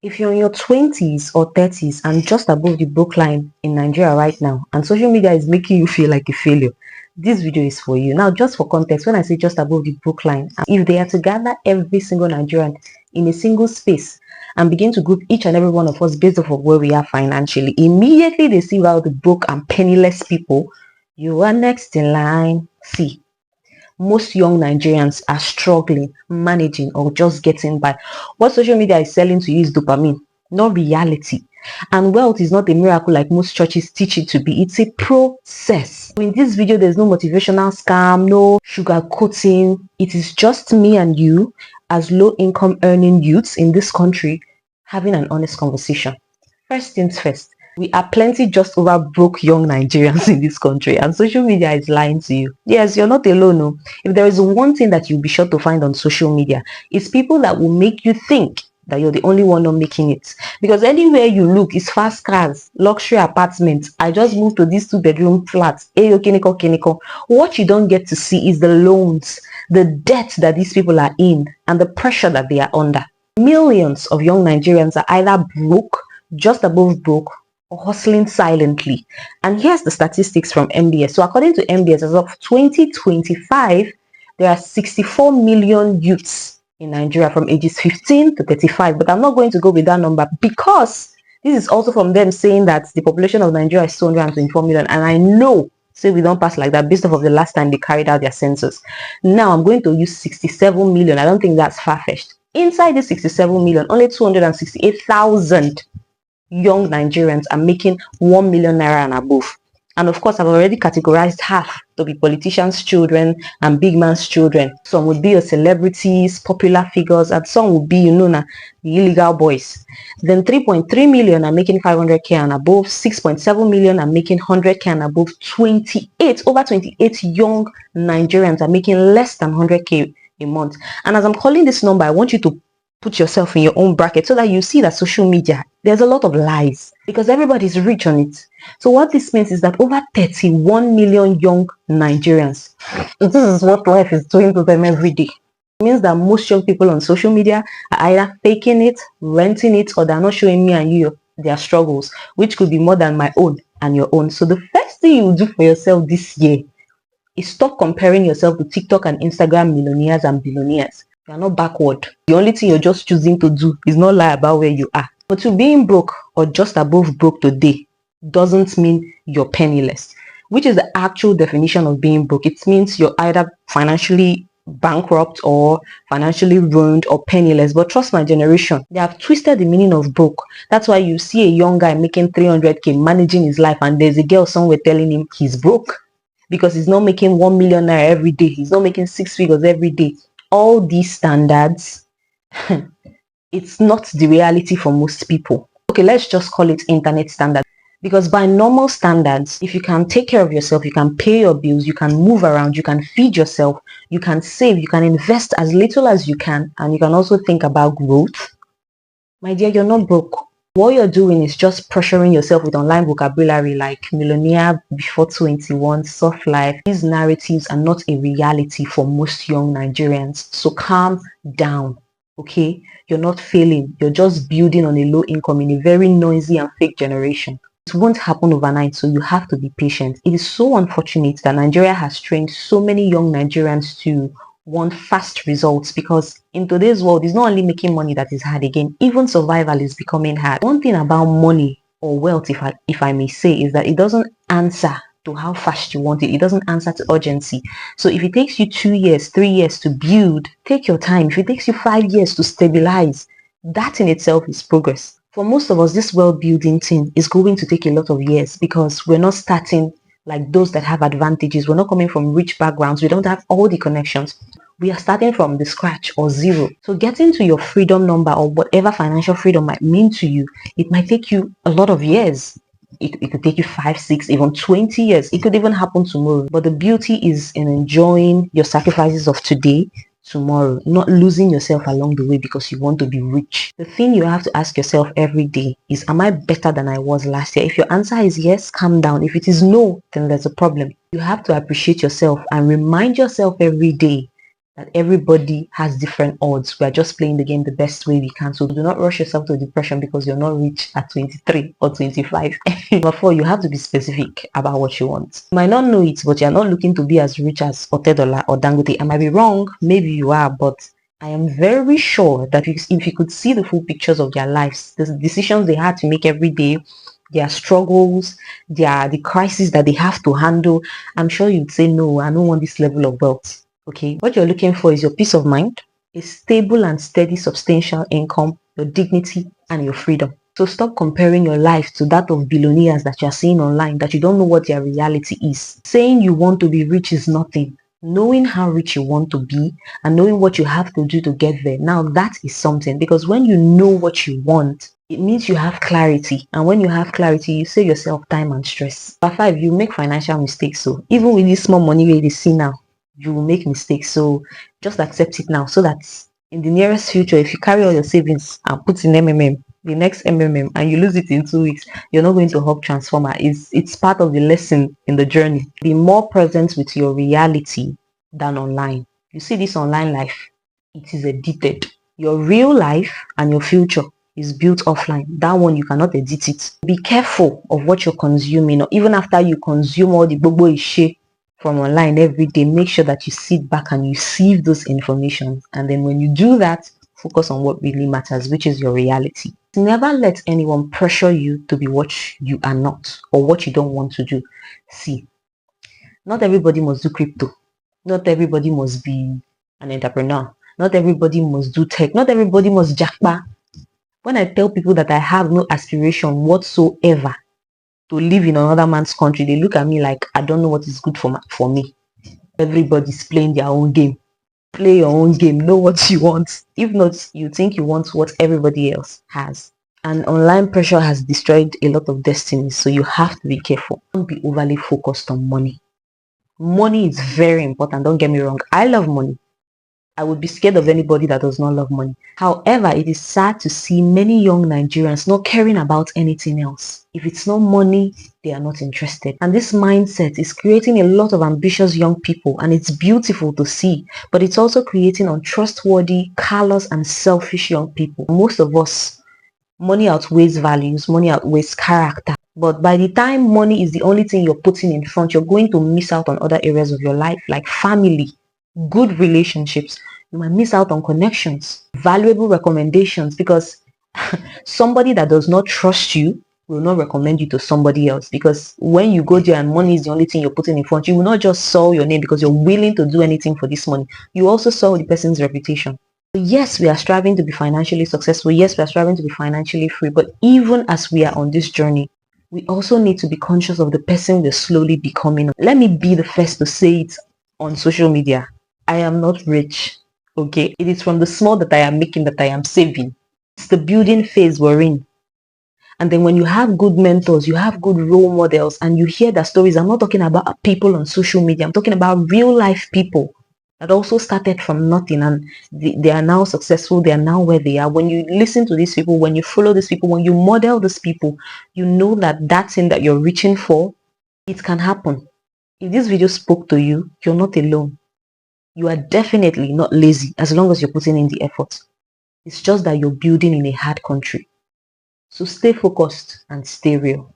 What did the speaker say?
If you're in your 20s or 30s and just above the broke line in Nigeria right now, and social media is making you feel like a failure, this video is for you. Now, just for context, when I say just above the broke line, if they are to gather every single Nigerian in a single space and begin to group each and every one of us based off of where we are financially, immediately they see all the broke and penniless people. You are next in line. See, most young Nigerians are struggling, managing, or just getting by. What social media is selling to you is dopamine, not reality. And wealth is not a miracle like most churches teach it to be. It's a process. In this video, there's no motivational scam, no sugarcoating. It is just me and you as low-income earning youths in this country having an honest conversation. First things first. We are plenty just over broke young Nigerians in this country, and social media is lying to you. Yes, you're not alone. No. If there is one thing that you'll be sure to find on social media, it's people that will make you think that you're the only one not making it. Because anywhere you look, it's fast cars, luxury apartments. I just moved to this 2-bedroom flat. Kiniko. What you don't get to see is the loans, the debt that these people are in, and the pressure that they are under. Millions of young Nigerians are either broke, just above broke, or hustling silently. And here's the statistics from MBS. So according to MBS, as of 2025, there are 64 million youths in Nigeria from ages 15 to 35. But I'm not going to go with that number because this is also from them saying that the population of Nigeria is 224 million. And I know, say we don't pass like that based off of the last time they carried out their census. Now I'm going to use 67 million. I don't think that's far-fetched. Inside the 67 million, only 268,000 young Nigerians are making 1 million naira and above. And of course, I've already categorized half to be politicians' children and big man's children. Some would be your celebrities, popular figures, and some would be, the illegal boys. Then 3.3 million are making 500k and above, 6.7 million are making 100k and above, over 28 young Nigerians are making less than 100k a month. And as I'm calling this number, I want you to put yourself in your own bracket so that you see that social media, there's a lot of lies because everybody's rich on it. So what this means is that over 31 million young Nigerians, this is what life is doing to them every day. It means that most young people on social media are either faking it, renting it, or they're not showing me and you their struggles, which could be more than my own and your own. So the first thing you do for yourself this year is stop comparing yourself to TikTok and Instagram millionaires and billionaires. You're not backward. The only thing you're just choosing to do is not lie about where you are. But to being broke or just above broke today doesn't mean you're penniless, which is the actual definition of being broke. It means you're either financially bankrupt or financially ruined or penniless. But trust my generation, they have twisted the meaning of broke. That's why you see a young guy making 300k managing his life and there's a girl somewhere telling him he's broke because he's not making 1 million naira every day. He's not making 6 figures every day. All these standards, it's not the reality for most people. Okay, let's just call it internet standard. Because by normal standards, if you can take care of yourself, you can pay your bills, you can move around, you can feed yourself, you can save, you can invest as little as you can, and you can also think about growth. My dear, you're not broke. What you're doing is just pressuring yourself with online vocabulary like millionaire before 21, soft life. These narratives are not a reality for most young Nigerians. So calm down, okay? You're not failing. You're just building on a low income in a very noisy and fake generation. It won't happen overnight, so you have to be patient. It is so unfortunate that Nigeria has trained so many young Nigerians to want fast results because in today's world, it's not only making money that is hard again, even survival is becoming hard. One thing about money or wealth, if I may say, is that it doesn't answer to how fast you want it. It doesn't answer to urgency. So if it takes you 2 years, 3 years to build, take your time. If it takes you 5 years to stabilize, that in itself is progress. For most of us, this wealth building thing is going to take a lot of years because we're not starting like those that have advantages. We're not coming from rich backgrounds. We don't have all the connections. We are starting from the scratch or zero. So getting to your freedom number or whatever financial freedom might mean to you, it might take you a lot of years. It could take you 5, 6, even 20 years. It could even happen tomorrow. But the beauty is in enjoying your sacrifices of today, tomorrow, not losing yourself along the way because you want to be rich. The thing you have to ask yourself every day is, am I better than I was last year? If your answer is yes, calm down. If it is no, then there's a problem. You have to appreciate yourself and remind yourself every day that everybody has different odds. We are just playing the game the best way we can. So do not rush yourself to depression because you're not rich at 23 or 25. Number 4, you have to be specific about what you want. You might not know it, but you're not looking to be as rich as Otedola or Dangote. I might be wrong, maybe you are, but I am very sure that if you could see the full pictures of their lives, the decisions they had to make every day, their struggles, the crises that they have to handle, I'm sure you'd say, no, I don't want this level of wealth. Okay, what you're looking for is your peace of mind, a stable and steady substantial income, your dignity, and your freedom. So stop comparing your life to that of billionaires that you're seeing online that you don't know what their reality is. Saying you want to be rich is nothing. Knowing how rich you want to be and knowing what you have to do to get there, now that is something, because when you know what you want, it means you have clarity, and when you have clarity, you save yourself time and stress. Number 5, you make financial mistakes. So even with this small money where you see now, you will make mistakes. So just accept it now, so that in the nearest future, if you carry all your savings and put in MMM, the next MMM, and you lose it in 2 weeks, you're not going to hop transformer. It's part of the lesson in the journey. Be more present with your reality than online. You see this online life, it is edited. Your real life and your future is built offline. That one, you cannot edit it. Be careful of what you're consuming, or even after you consume all the bobo ishe from online every day, make sure that you sit back and you sieve those information. And then when you do that, focus on what really matters, which is your reality. Never let anyone pressure you to be what you are not or what you don't want to do. See, not everybody must do crypto. Not everybody must be an entrepreneur. Not everybody must do tech. Not everybody must jackpot. When I tell people that I have no aspiration whatsoever to live in another man's country, they look at me like I don't know what is good for me. Everybody's playing their own game. Play your own game. Know what you want. If not, you think you want what everybody else has. And online pressure has destroyed a lot of destinies, so you have to be careful. Don't be overly focused on money. Money is very important, don't get me wrong. I love money. I would be scared of anybody that does not love money. However, it is sad to see many young Nigerians not caring about anything else. If it's not money, they are not interested. And this mindset is creating a lot of ambitious young people, and it's beautiful to see, but it's also creating untrustworthy, callous, and selfish young people. Most of us, money outweighs values, money outweighs character. But by the time money is the only thing you're putting in front, you're going to miss out on other areas of your life, like family, good relationships. You might miss out on connections, valuable recommendations, because somebody that does not trust you will not recommend you to somebody else. Because when you go there and money is the only thing you're putting in front, you will not just sell your name because you're willing to do anything for this money. You also sell the person's reputation. Yes, we are striving to be financially successful. Yes, we are striving to be financially free. But even as we are on this journey, we also need to be conscious of the person we're slowly becoming. Let me be the first to say it on social media. I am not rich, okay? It is from the small that I am making that I am saving. It's the building phase we're in. And then when you have good mentors, you have good role models, and you hear their stories, I'm not talking about people on social media. I'm talking about real life people that also started from nothing, and they are now successful. They are now where they are. When you listen to these people, when you follow these people, when you model these people, you know that that thing that you're reaching for, it can happen. If this video spoke to you, you're not alone. You are definitely not lazy as long as you're putting in the effort. It's just that you're building in a hard country. So stay focused and stay real.